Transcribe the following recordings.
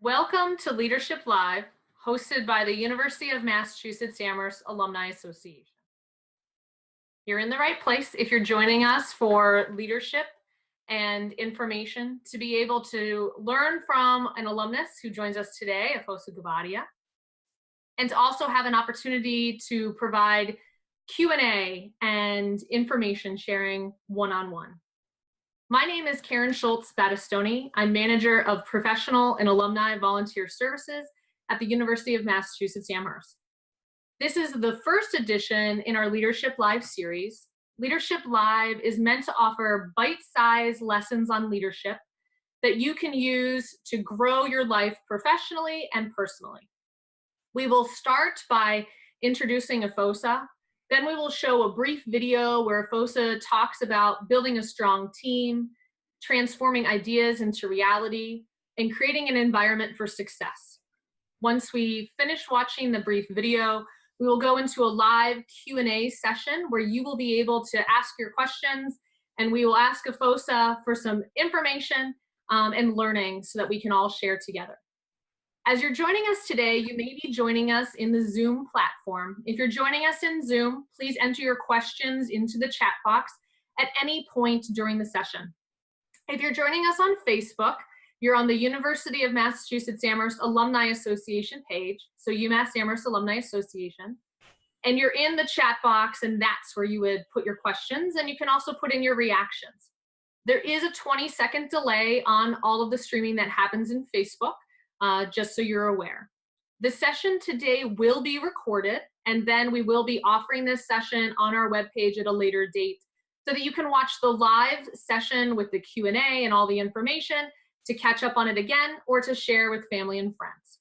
Welcome to Leadership Live, hosted by the University of Massachusetts Amherst Alumni Association. You're in the right place if you're joining us for leadership and information to be able to learn from an alumnus who joins us today, Efosa Guobadia, and to also have an opportunity to provide Q&A and information sharing one-on-one. My name is Karen Schultz-Battistoni. I'm Manager of Professional and Alumni Volunteer Services at the University of Massachusetts Amherst. This is the first edition in our Leadership Live series. Leadership Live is meant to offer bite-sized lessons on leadership that you can use to grow your life professionally and personally. We will start by introducing Efosa. Then we will show a brief video where Efosa talks about building a strong team, transforming ideas into reality, and creating an environment for success. Once we finish watching the brief video, we will go into a live Q&A session where you will be able to ask your questions, and we will ask Efosa for some information and learning so that we can all share together. As you're joining us today, you may be joining us in the Zoom platform. If you're joining us in Zoom, please enter your questions into the chat box at any point during the session. If you're joining us on Facebook, you're on the University of Massachusetts Amherst Alumni Association page, so UMass Amherst Alumni Association, and you're in the chat box, and that's where you would put your questions, and you can also put in your reactions. There is a 20-second delay on all of the streaming that happens in Facebook. Just so you're aware. The session today will be recorded, and then we will be offering this session on our webpage at a later date so that you can watch the live session with the Q&A and all the information to catch up on it again or to share with family and friends.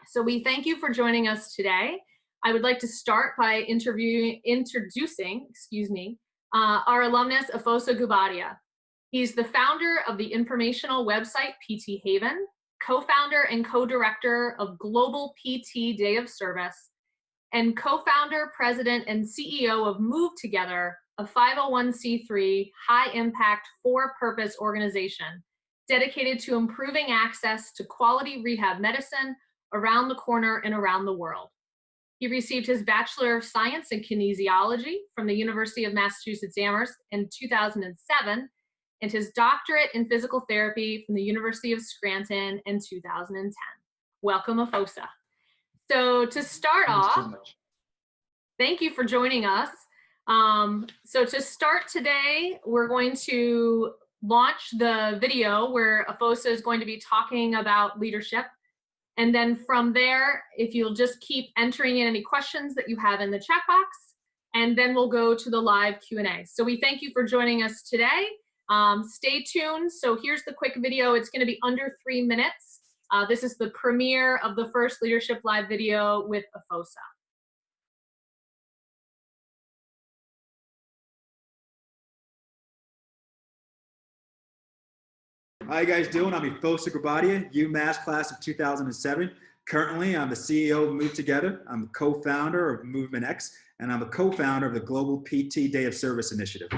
So we thank you for joining us today. I would like to start by introducing our alumnus, Efosa Guobadia. He's the founder of the informational website PT Haven, co-founder and co-director of Global PT Day of Service, and co-founder, president, and CEO of Move Together, a 501c3 high-impact for-purpose organization dedicated to improving access to quality rehab medicine around the corner and around the world. He received his Bachelor of Science in Kinesiology from the University of Massachusetts Amherst in 2007, and his doctorate in physical therapy from the University of Scranton in 2010. Welcome, Efosa. So to start off, thank you for joining us. So to start today, we're going to launch the video where Efosa is going to be talking about leadership. And then from there, if you'll just keep entering in any questions that you have in the chat box, and then we'll go to the live Q&A. So we thank you for joining us today. Stay tuned. So here's the quick video. It's going to be under 3 minutes. This is the premiere of the first Leadership Live video with Efosa. How you guys doing? I'm Efosa Guobadia, UMass class of 2007. Currently, I'm the CEO of Move Together. I'm the co-founder of Movement X, and I'm a co-founder of the Global PT Day of Service Initiative.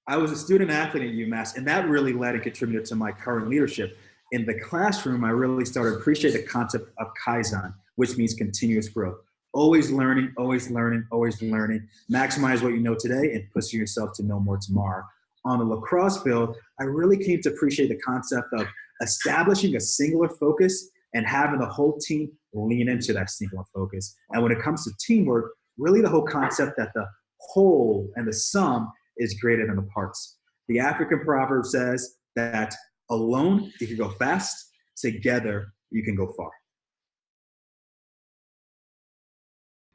I was a student athlete at UMass, and that really led and contributed to my current leadership. In the classroom, I really started to appreciate the concept of Kaizen, which means continuous growth. Always learning, always learning, always learning. Maximize what you know today and push yourself to know more tomorrow. On the lacrosse field, I really came to appreciate the concept of establishing a singular focus and having the whole team lean into that singular focus. And when it comes to teamwork, really the whole concept that the whole and the sum is greater than the parts. The African proverb says that alone you can go fast, together you can go far.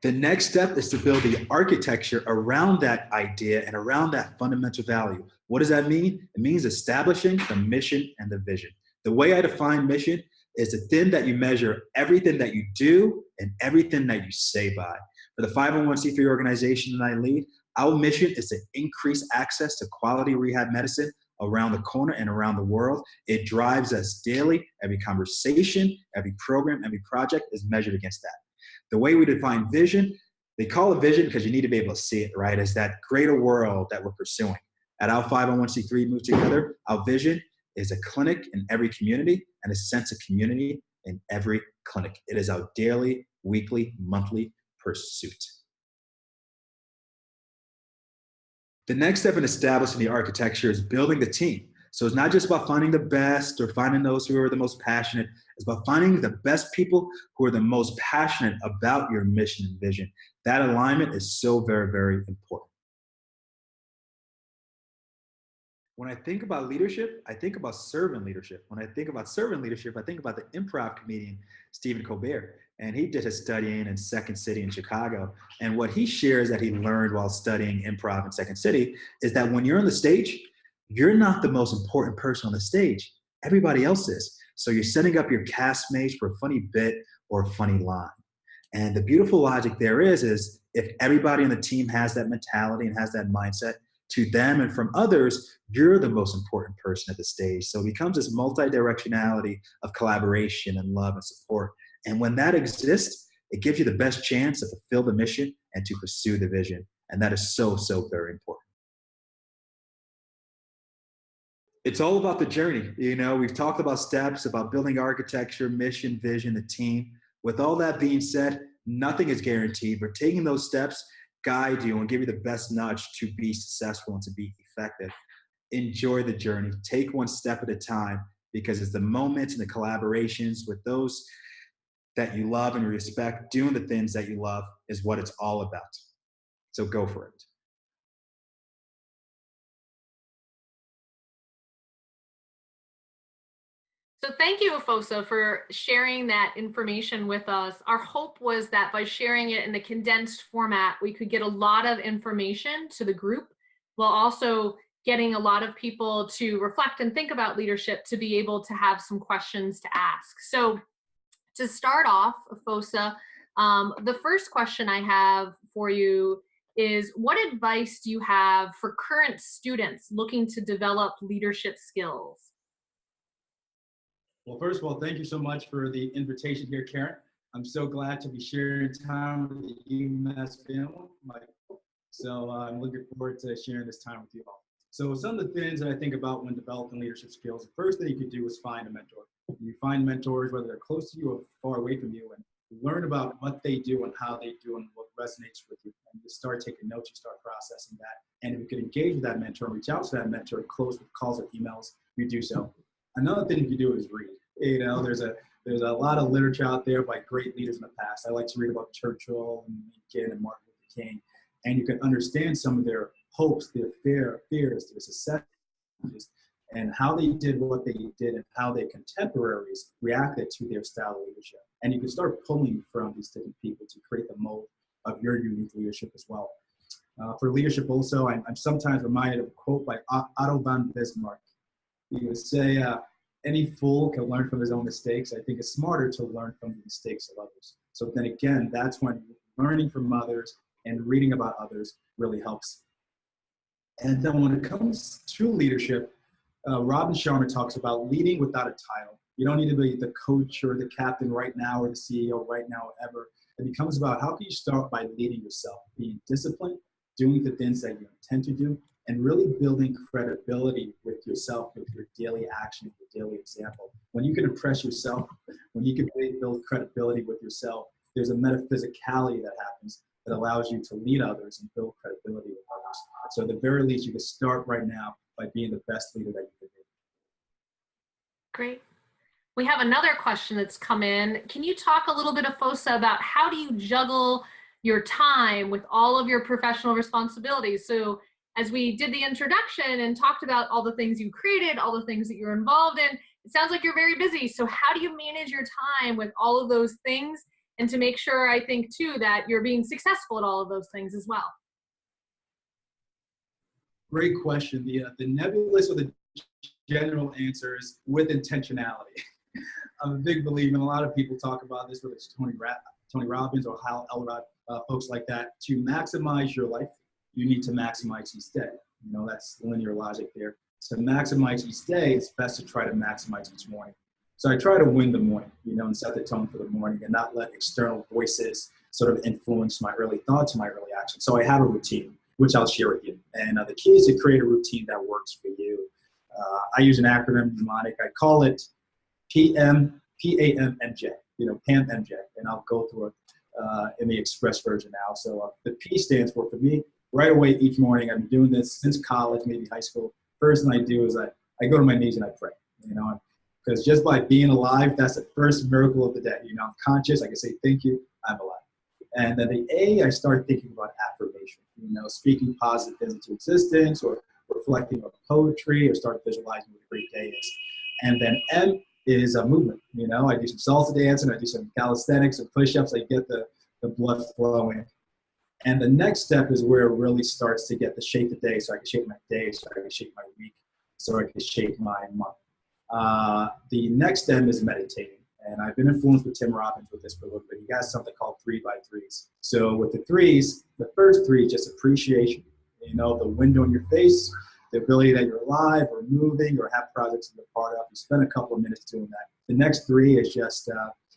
The next step is to build the architecture around that idea and around that fundamental value. What does that mean? It means establishing the mission and the vision. The way I define mission is the thing that you measure everything that you do and everything that you say by. For the 501c3 organization that I lead, our mission is to increase access to quality rehab medicine around the corner and around the world. It drives us daily. Every conversation, every program, every project is measured against that. The way we define vision, they call it vision because you need to be able to see it, right? Is that greater world that we're pursuing. At our 501c3 Move Together, our vision is a clinic in every community and a sense of community in every clinic. It is our daily, weekly, monthly pursuit. The next step in establishing the architecture is building the team. So it's not just about finding the best or finding those who are the most passionate. It's about finding the best people who are the most passionate about your mission and vision. That alignment is so very, very important. When I think about leadership, I think about servant leadership. When I think about servant leadership, I think about the improv comedian Stephen Colbert. And he did his studying in Second City in Chicago. And what he shares that he learned while studying improv in Second City is that when you're on the stage, you're not the most important person on the stage. Everybody else is. So you're setting up your castmates for a funny bit or a funny line. And the beautiful logic there is if everybody on the team has that mentality and has that mindset, to them and from others, you're the most important person at the stage. So it becomes this multi-directionality of collaboration and love and support. And when that exists, it gives you the best chance to fulfill the mission and to pursue the vision. And that is so, so very important. It's all about the journey. You know, we've talked about steps, about building architecture, mission, vision, the team. With all that being said, nothing is guaranteed, but taking those steps guide you and give you the best nudge to be successful and to be effective. Enjoy the journey. Take one step at a time, because it's the moments and the collaborations with those that you love and respect, doing the things that you love is what it's all about. So go for it. So thank you, Efosa, for sharing that information with us. Our hope was that by sharing it in the condensed format, we could get a lot of information to the group, while also getting a lot of people to reflect and think about leadership, to be able to have some questions to ask. So to start off, Efosa, the first question I have for you is, what advice do you have for current students looking to develop leadership skills? Well, first of all, thank you so much for the invitation here, Karen. I'm so glad to be sharing time with the UMass family. So I'm looking forward to sharing this time with you all. So some of the things that I think about when developing leadership skills, the first thing you could do is find a mentor. You find mentors, whether they're close to you or far away from you, and learn about what they do and how they do and what resonates with you. And you start taking notes, you start processing that. And if you could engage with that mentor, reach out to that mentor, close with calls or emails, you do so. Another thing you do is read. You know, there's a lot of literature out there by great leaders in the past. I like to read about Churchill and Lincoln and Martin Luther King, and you can understand some of their hopes, their fears, their successes, and how they did what they did and how their contemporaries reacted to their style of leadership. And you can start pulling from these different people to create the mold of your unique leadership as well. For leadership also, I'm sometimes reminded of a quote by Otto von Bismarck. He would say, any fool can learn from his own mistakes. I think it's smarter to learn from the mistakes of others. So then again, that's when learning from others and reading about others really helps. And then when it comes to leadership, Robin Sharma talks about leading without a title. You don't need to be the coach or the captain right now or the CEO right now or ever. It becomes about how can you start by leading yourself, being disciplined, doing the things that you intend to do, and really building credibility with yourself, with your daily action, your daily example. When you can impress yourself, when you can build credibility with yourself, there's a metaphysicality that happens that allows you to lead others and build credibility with others. So at the very least, you can start right now by being the best leader that you can be. Great. We have another question that's come in. Can you talk a little bit, Efosa, about how do you juggle your time with all of your professional responsibilities? So as we did the introduction and talked about all the things you created, all the things that you're involved in, it sounds like you're very busy. So how do you manage your time with all of those things, and to make sure, I think too, that you're being successful at all of those things as well? Great question. The nebulous or the general answer is with intentionality. I'm a big believer, and a lot of people talk about this, whether it's Tony Robbins or Hal Elrod, folks like that. To maximize your life, you need to maximize each day. You know, that's linear logic there. To maximize each day, it's best to try to maximize each morning. So I try to win the morning, you know, and set the tone for the morning and not let external voices sort of influence my early thoughts and my early actions. So I have a routine. which I'll share with you. And the key is to create a routine that works for you. I use an acronym mnemonic. I call it PAMMJ, PAMMJ, and I'll go through it in the express version now. So the P stands for me, right away each morning. I've been doing this since college, maybe high school. First thing I do is I go to my knees and I pray, because just by being alive, that's the first miracle of the day. I'm conscious. I can say, thank you, I'm alive. And then the A, I start thinking about affirmation, speaking positive things into existence, or reflecting on poetry, or start visualizing what a great day is. And then M is a movement. I do some salsa dancing, I do some calisthenics and push-ups. I get the blood flowing. And the next step is where it really starts to get the shape of the day, so I can shape my day, so I can shape my week, so I can shape my month. The next M is meditating. And I've been influenced with Tim Robbins with this for a little bit. He got something called 3x3s. So with the threes, the first three is just appreciation. The window in your face, the ability that you're alive or moving or have projects that you're part of. You spend a couple of minutes doing that. The next three is just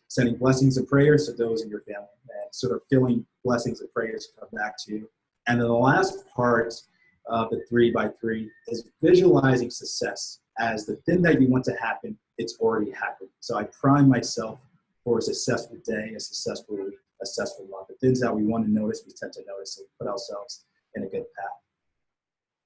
sending blessings and prayers to those in your family, and sort of feeling blessings and prayers come back to you. And then the last part of the 3x3 is visualizing success as the thing that you want to happen, it's already happened. So I prime myself for a successful day, a successful week, a successful month. The things that we want to notice, we tend to notice, and put ourselves in a good path.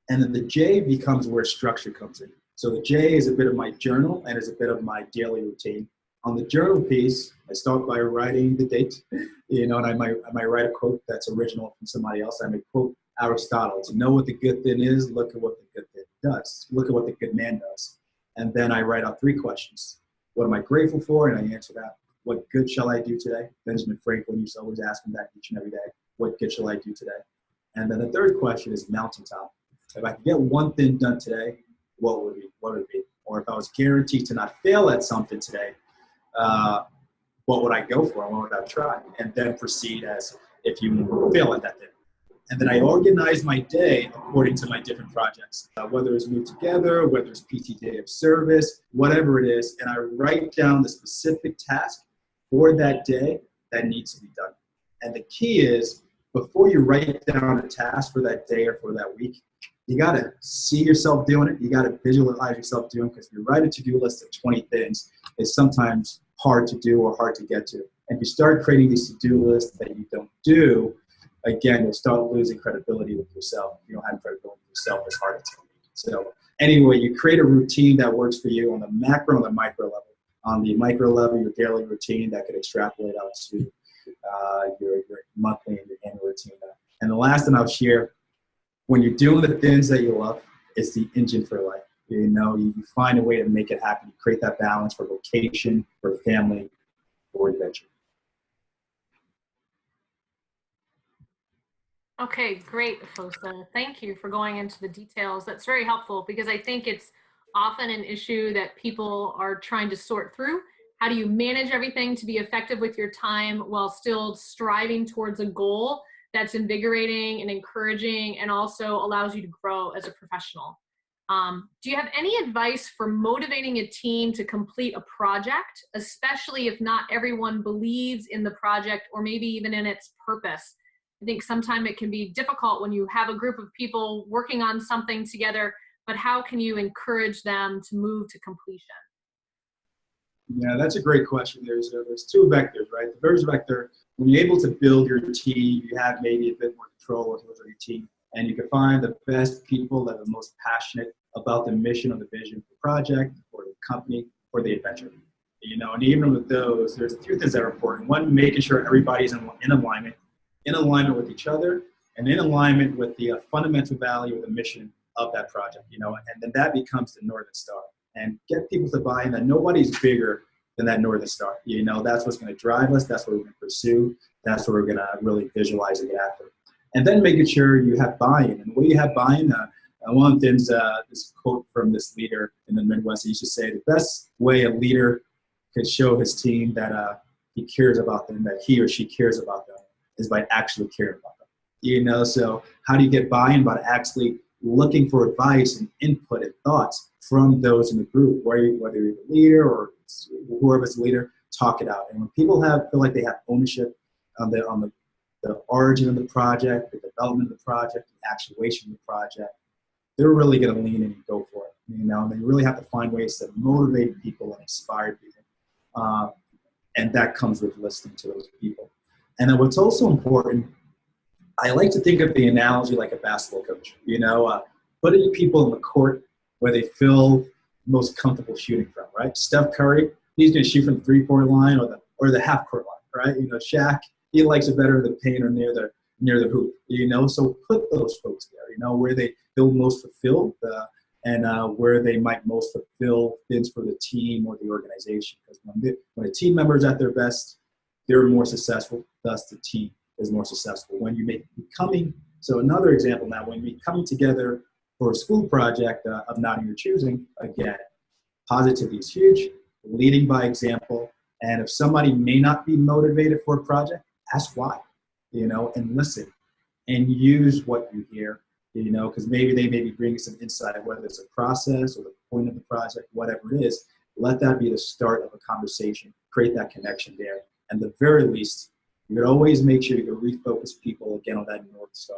And then the J becomes where structure comes in. So the J is a bit of my journal and is a bit of my daily routine. On the journal piece, I start by writing the date, and I might write a quote that's original from somebody else. I may quote Aristotle: to know what the good thing is, look at what the good thing does. Look at what the good man does. And then I write out 3 questions. What am I grateful for? And I answer that. What good shall I do today? Benjamin Franklin used to always ask me that each and every day. What good shall I do today? And then the third question is mountaintop. If I could get one thing done today, what would it be? Or if I was guaranteed to not fail at something today, what would I go for? What would I try? And then proceed as if you fail at that thing. And then I organize my day according to my different projects, whether it's Move Together, whether it's PT Day of Service, whatever it is. And I write down the specific task for that day that needs to be done. And the key is, before you write down a task for that day or for that week, you got to see yourself doing it. You got to visualize yourself doing it, because if you write a to-do list of 20 things, it's sometimes hard to do or hard to get to. And if you start creating these to-do lists that you don't do, again, you'll start losing credibility with yourself. If you don't have credibility with yourself, it's hard to tell. So anyway, you create a routine that works for you on the macro and the micro level. On the micro level, your daily routine that could extrapolate out to your monthly and your annual routine. And the last thing I'll share, when you're doing the things that you love, it's the engine for life. You find a way to make it happen. You create that balance for vocation, for family, for adventure. Okay, great, Efosa. Thank you for going into the details. That's very helpful, because I think it's often an issue that people are trying to sort through. How do you manage everything to be effective with your time while still striving towards a goal that's invigorating and encouraging and also allows you to grow as a professional? Do you have any advice for motivating a team to complete a project, especially if not everyone believes in the project or maybe even in its purpose? I think sometimes it can be difficult when you have a group of people working on something together, but how can you encourage them to move to completion? Yeah, that's a great question. There's 2 vectors, right? The first vector, when you're able to build your team, you have maybe a bit more control over your team, and you can find the best people that are most passionate about the mission or the vision of the project or the company or the adventure. And even with those, there's a few things that are important. One, making sure everybody's in alignment with each other, and in alignment with the fundamental value of the mission of that project, and then that becomes the Northern Star. And get people to buy in that nobody's bigger than that Northern Star. That's what's going to drive us. That's what we're going to pursue. That's what we're going to really visualize and get after. And then making sure you have buy-in. And the way you have buy-in, one of the things, this quote from this leader in the Midwest, he used to say, the best way a leader could show his team that he cares about them, that he or she cares about them, is by actually caring about them. So how do you get buy-in? By actually looking for advice and input and thoughts from those in the group, whether you're the leader or whoever's the leader, talk it out. And when people feel like they have ownership on the the origin of the project, the development of the project, the actuation of the project, they're really going to lean in and go for it. You know, and they really have to find ways to motivate people and inspire people. And that comes with listening to those people. And then what's also important, I like to think of the analogy like a basketball coach, you know, putting people in the court where they feel most comfortable shooting from, right? Steph Curry, he's going to shoot from the three-point line or the half-court line, right? You know, Shaq, he likes it better in the paint or near the hoop, you know? So put those folks there, you know, where they feel most fulfilled and where they might most fulfill things for the team or the organization. Because when a team member is at their best, they're more successful, thus the team is more successful. When you so another example now, when we coming together for a school project of not your choosing, again, positivity is huge, leading by example. And if somebody may not be motivated for a project, ask why, you know, and listen and use what you hear, you know, because maybe they may be bringing some insight, whether it's a process or the point of the project, whatever it is. Let that be the start of a conversation, create that connection there. And the very least, you could always make sure you can refocus people again on that North Star.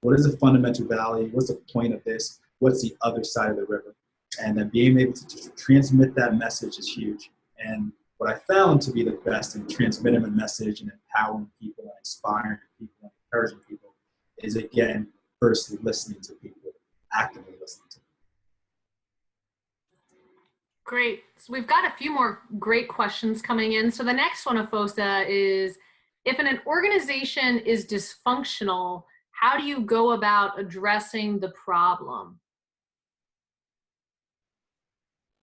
What is the fundamental value? What's the point of this? What's the other side of the river? And then being able to transmit that message is huge. And what I found to be the best in transmitting a message and empowering people and inspiring people and encouraging people is, again, first listening to people, actively listening to them. Great. So we've got a few more great questions coming in. So the next one, Efosa, is if an organization is dysfunctional, how do you go about addressing the problem?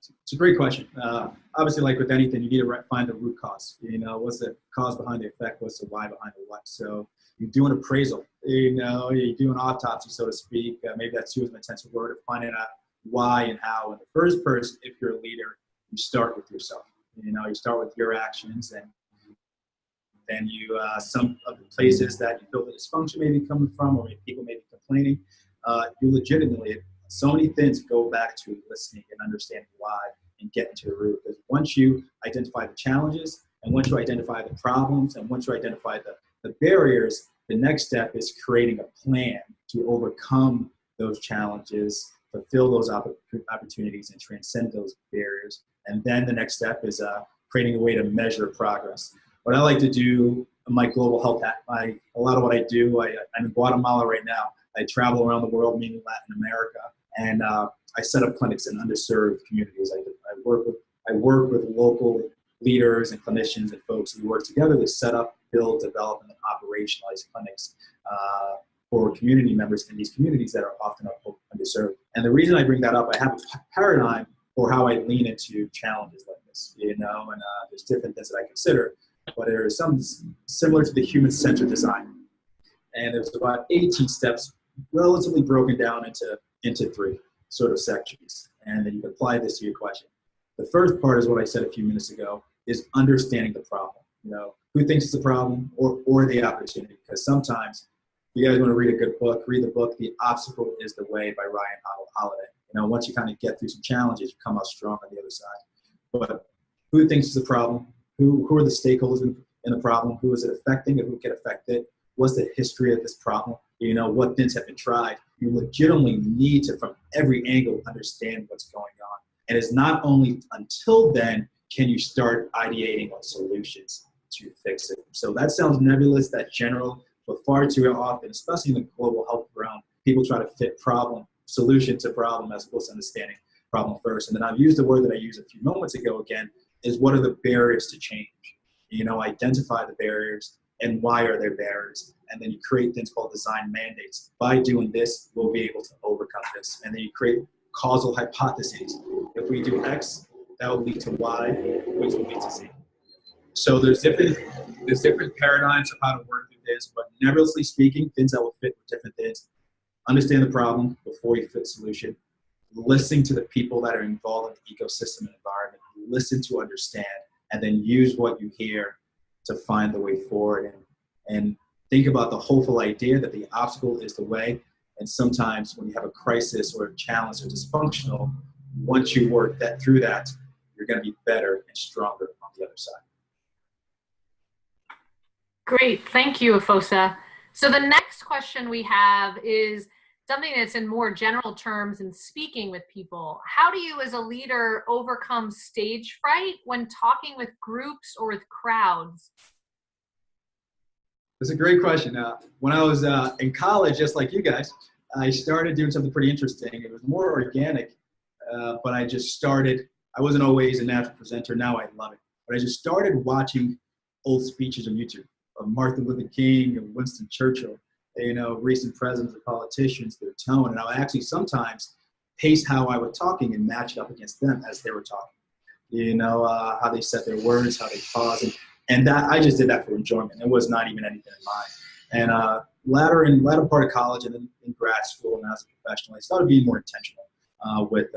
It's a great question. Obviously, like with anything, you need to find the root cause. You know, what's the cause behind the effect? What's the why behind the what? So you do an appraisal. You know, you do an autopsy, so to speak. Maybe that's too an intensive word of finding out why and how. And the first person, if you're a leader, you start with yourself. You know, you start with your actions, and then you some of the places that you feel the dysfunction may be coming from, or maybe people may be complaining. You legitimately, so many things go back to listening and understanding why and getting to the root. Because once you identify the challenges, and once you identify the problems, and once you identify the barriers, the next step is creating a plan to overcome those challenges, fulfill those opportunities, and transcend those barriers. And then the next step is creating a way to measure progress. What I like to do in my global health, a lot of what I do, I'm in Guatemala right now. I travel around the world, mainly Latin America, and I set up clinics in underserved communities. I work with local leaders and clinicians and folks who work together to set up, build, develop, and operationalize clinics for community members in these communities that are often underserved. And the reason I bring that up, I have a paradigm for how I lean into challenges like this, you know, and there's different things that I consider, but there are some similar to the human-centered design. And there's about 18 steps, relatively broken down into three sort of sections. And then you can apply this to your question. The first part is what I said a few minutes ago, is understanding the problem. You know, who thinks it's a problem or the opportunity? Because sometimes you guys want to read a good book, read the book, The Obstacle is the Way by Ryan Holiday. You know, once you kind of get through some challenges, you come out strong on the other side. But who thinks it's a problem? Who are the stakeholders in the problem? Who is it affecting and who can affect it? What's the history of this problem? You know, what things have been tried? You legitimately need to, from every angle, understand what's going on. And it's not only until then can you start ideating on solutions to fix it. So that sounds nebulous, that general, but far too often, especially in the global health realm, people try to fit solution to problem as opposed to understanding problem first. And then I've used the word that I used a few moments ago again, is what are the barriers to change? You know, identify the barriers and why are there barriers? And then you create things called design mandates. By doing this, we'll be able to overcome this. And then you create causal hypotheses. If we do X, that will lead to Y, which will lead to Z. So there's different paradigms of how to work through this, but neverthelessly speaking, things that will fit with different things. Understand the problem before you fit the solution. Listening to the people that are involved in the ecosystem and environment. Listen to understand, and then use what you hear to find the way forward. And think about the hopeful idea that the obstacle is the way. And sometimes when you have a crisis or a challenge or dysfunctional, once you work through that, you're going to be better and stronger on the other side. Great. Thank you, Efosa. So the next question we have is something that's in more general terms in speaking with people. How do you as a leader overcome stage fright when talking with groups or with crowds? That's a great question. When I was in college, just like you guys, I started doing something pretty interesting. It was more organic, but I just started. I wasn't always a natural presenter. Now I love it. But I just started watching old speeches on YouTube of Martin Luther King and Winston Churchill, recent presidents and politicians, their tone. And I would actually sometimes pace how I was talking and match it up against them as they were talking. How they said their words, how they paused. And that I just did that for enjoyment. It was not even anything in mind. And latter part of college and then in grad school and as a professional, I started being more intentional with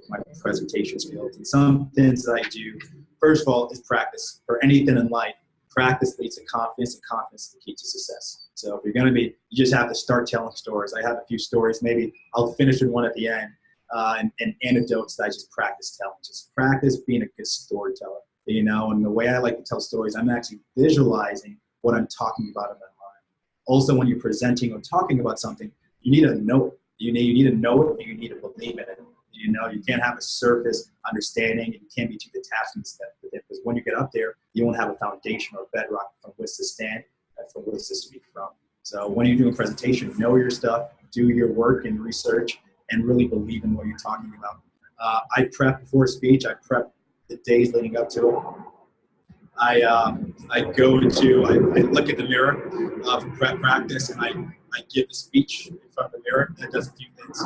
my presentation skills. And some things that I do, first of all, is practice. For anything in life, practice leads to confidence, and confidence is the key to success. So if you're going to be, you just have to start telling stories. I have a few stories. Maybe I'll finish with one at the end. And anecdotes that I just practice telling. Just practice being a good storyteller. And the way I like to tell stories, I'm actually visualizing what I'm talking about in my mind. Also, when you're presenting or talking about something, you need to know it. You need to know it, and you need to believe in it. You can't have a surface understanding, and you can't be too detached and stuff with it, because when you get up there, you won't have a foundation or a bedrock from which to stand and from which to speak from. So when you're doing a presentation, know your stuff, do your work and research, and really believe in what you're talking about. I prep before a speech. I prep the days leading up to it. I look at the mirror for prep practice, and I give the speech in front of the mirror. That does a few things.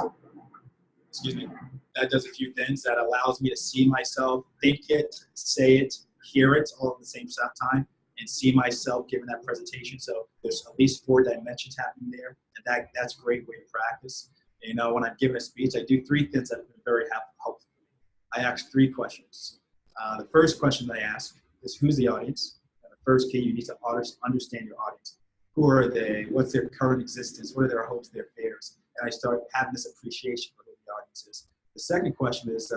Excuse me. That does a few things that allows me to see myself, think it, say it, hear it all at the same time, and see myself giving that presentation. So there's at least 4 dimensions happening there, and that's a great way to practice. When I'm giving a speech, I do 3 things that have been very helpful. I ask 3 questions. The first question that I ask is, who's the audience? And the first key, you need to understand your audience. Who are they? What's their current existence? What are their hopes, their fears? And I start having this appreciation for who the audience is. The second question is,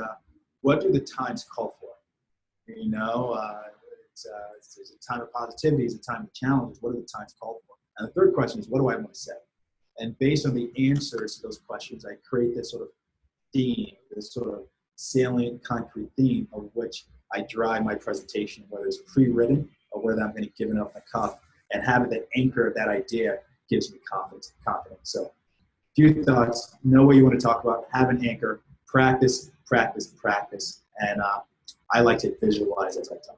what do the times call for? It's a time of positivity, it's a time of challenges. What do the times call for? And the third question is, what do I want to say? And based on the answers to those questions, I create this sort of theme, this sort of salient, concrete theme of which I drive my presentation, whether it's pre-written or whether I'm going to give it off the cuff, and having that anchor of that idea gives me confidence. So, few thoughts, know what you want to talk about, have an anchor, practice, practice, practice, and I like to visualize as I talk.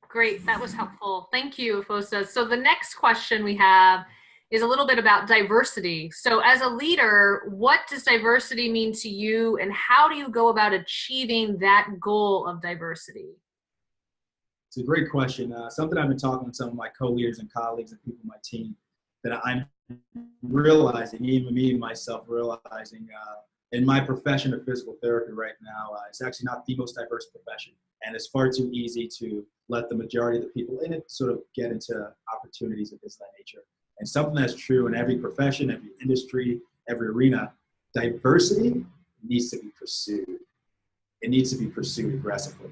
Great, that was helpful. Thank you, Efosa. So the next question we have is a little bit about diversity. So as a leader, what does diversity mean to you, and how do you go about achieving that goal of diversity? It's a great question. Something I've been talking with some of my co-leaders and colleagues and people on my team that I'm realizing, even me myself realizing in my profession of physical therapy right now, it's actually not the most diverse profession. And it's far too easy to let the majority of the people in it sort of get into opportunities of this nature. And something that's true in every profession, every industry, every arena, diversity needs to be pursued. It needs to be pursued aggressively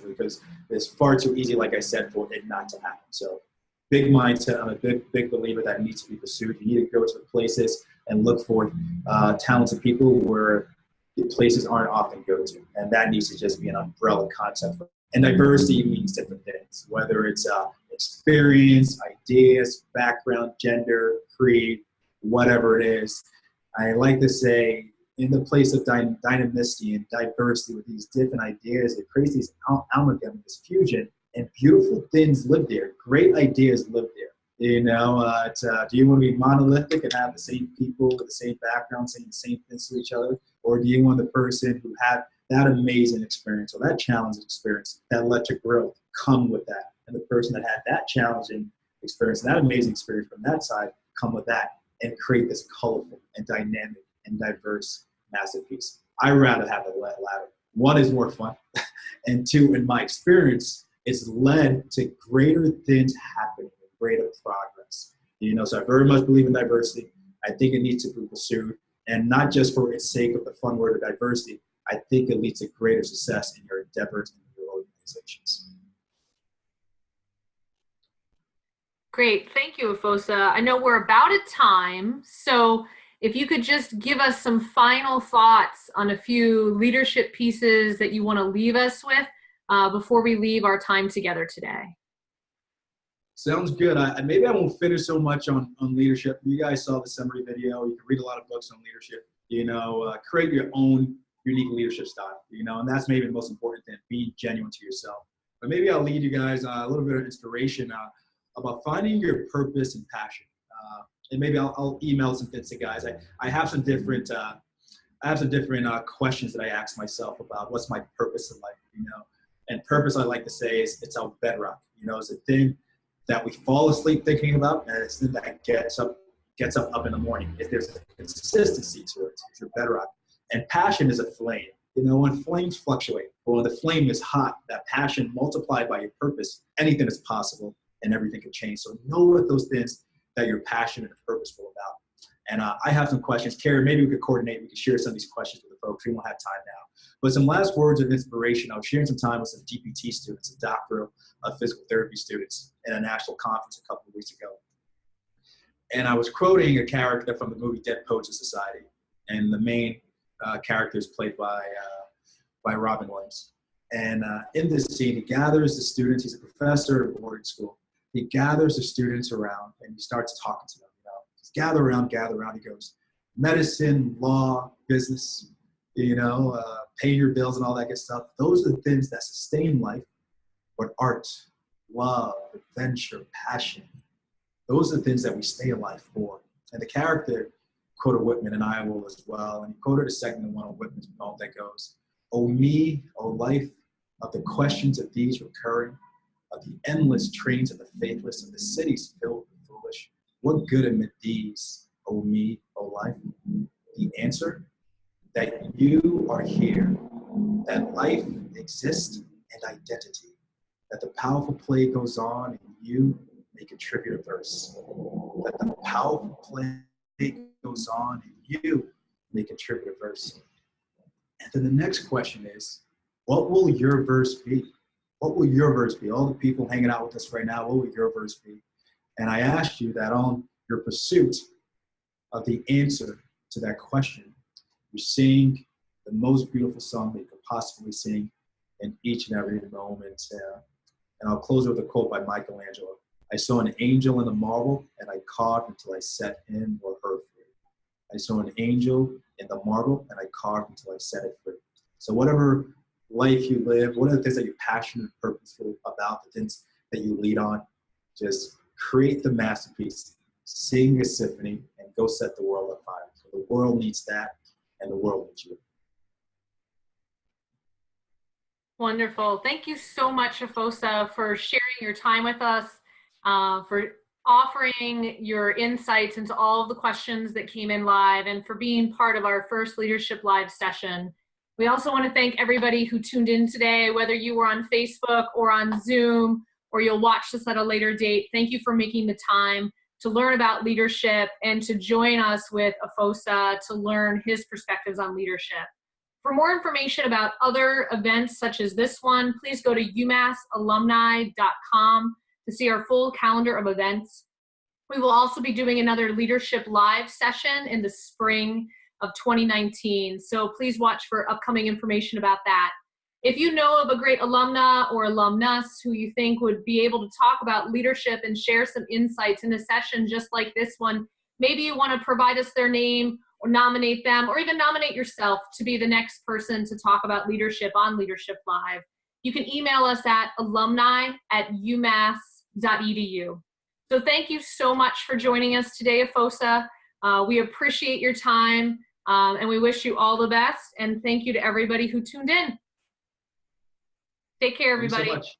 because it's far too easy, like I said, for it not to happen. So big mindset, I'm a big believer that it needs to be pursued. You need to go to places and look for talented people where the places aren't often go to. And that needs to just be an umbrella concept. And diversity means different things, whether it's experience, ideas, background, gender, creed, whatever it is. I like to say, in the place of dynamicity and diversity with these different ideas, it creates these amalgam, this fusion, and beautiful things live there. Great ideas live there. Do you want to be monolithic and have the same people with the same background saying the same things to each other? Or do you want the person who had that amazing experience or that challenging experience that led to growth come with that? And the person that had that challenging experience and that amazing experience from that side come with that and create this colorful and dynamic and diverse masterpiece. I rather have the latter. One is more fun, and 2, in my experience, it's led to greater things happening, greater progress. So I very much believe in diversity. I think it needs to be pursued, and not just for its sake of the fun word of diversity. I think it leads to greater success in your endeavors and your organizations. Great. Thank you, Efosa. I know we're about at time, so if you could just give us some final thoughts on a few leadership pieces that you want to leave us with before we leave our time together today. Sounds good. Maybe I won't finish so much on leadership. You guys saw the summary video. You can read a lot of books on leadership. Create your own unique leadership style, and that's maybe the most important thing, being genuine to yourself. But maybe I'll lead you guys a little bit of inspiration about finding your purpose and passion. And maybe I'll email some bits to guys. I have some different questions that I ask myself about what's my purpose in life, And purpose, I like to say, is it's our bedrock. It's a thing that we fall asleep thinking about, and it's the thing that gets up in the morning. If there's a consistency to it, it's your bedrock. And passion is a flame. When flames fluctuate, or when the flame is hot, that passion multiplied by your purpose, anything is possible and everything can change. So know what those things that you're passionate and purposeful about. And I have some questions. Carrie, maybe we could coordinate. We could share some of these questions with the folks. We won't have time now. But some last words of inspiration. I was sharing some time with some DPT students, a doctoral of physical therapy students, at a national conference a couple of weeks ago. And I was quoting a character from the movie Dead Poets Society. And the main character is played by Robin Williams. And in this scene, he gathers the students. He's a professor at a boarding school. He gathers the students around and he starts talking to them. Just gather around. He goes, medicine, law, business, pay your bills and all that good stuff. Those are the things that sustain life. But art, love, adventure, passion, those are the things that we stay alive for. And the character quoted Whitman, and I will as well. And he quoted a segment in one of Whitman's poem that goes, "O me, O life, of the questions of these recurring, of the endless trains of the faithless, of the cities filled with foolish, what good amid these, O me, O life? The answer, that you are here, that life exists and identity, that the powerful play goes on and you may contribute a verse, that the powerful play goes on and you may contribute a verse." And then the next question is, what will your verse be? What will your verse be? All the people hanging out with us right now, what will your verse be? And I asked you that on your pursuit of the answer to that question, you sing the most beautiful song that you could possibly sing in each and every moment. And I'll close with a quote by Michelangelo. "I saw an angel in the marble, and I carved until I set him or her free." I saw an angel in the marble, and I carved until I set it free. So whatever life you live, what are the things that you're passionate and purposeful about, the things that you lead on, just create the masterpiece, sing a symphony, and go set the world on fire. So the world needs that, and the world needs you. Wonderful. Thank you so much, Efosa, for sharing your time with us, for offering your insights into all of the questions that came in live, and for being part of our first Leadership Live session. We also want to thank everybody who tuned in today, whether you were on Facebook or on Zoom, or you'll watch this at a later date. Thank you for making the time to learn about leadership and to join us with Efosa to learn his perspectives on leadership. For more information about other events such as this one, please go to umassalumni.com to see our full calendar of events. We will also be doing another Leadership Live session in the spring of 2019, so please watch for upcoming information about that. If you know of a great alumna or alumnus who you think would be able to talk about leadership and share some insights in a session just like this one, maybe you want to provide us their name or nominate them, or even nominate yourself to be the next person to talk about leadership on Leadership Live. You can email us at alumni@umass.edu. So thank you so much for joining us today, Efosa. We appreciate your time, and we wish you all the best. And thank you to everybody who tuned in. Take care, everybody. Thanks so much.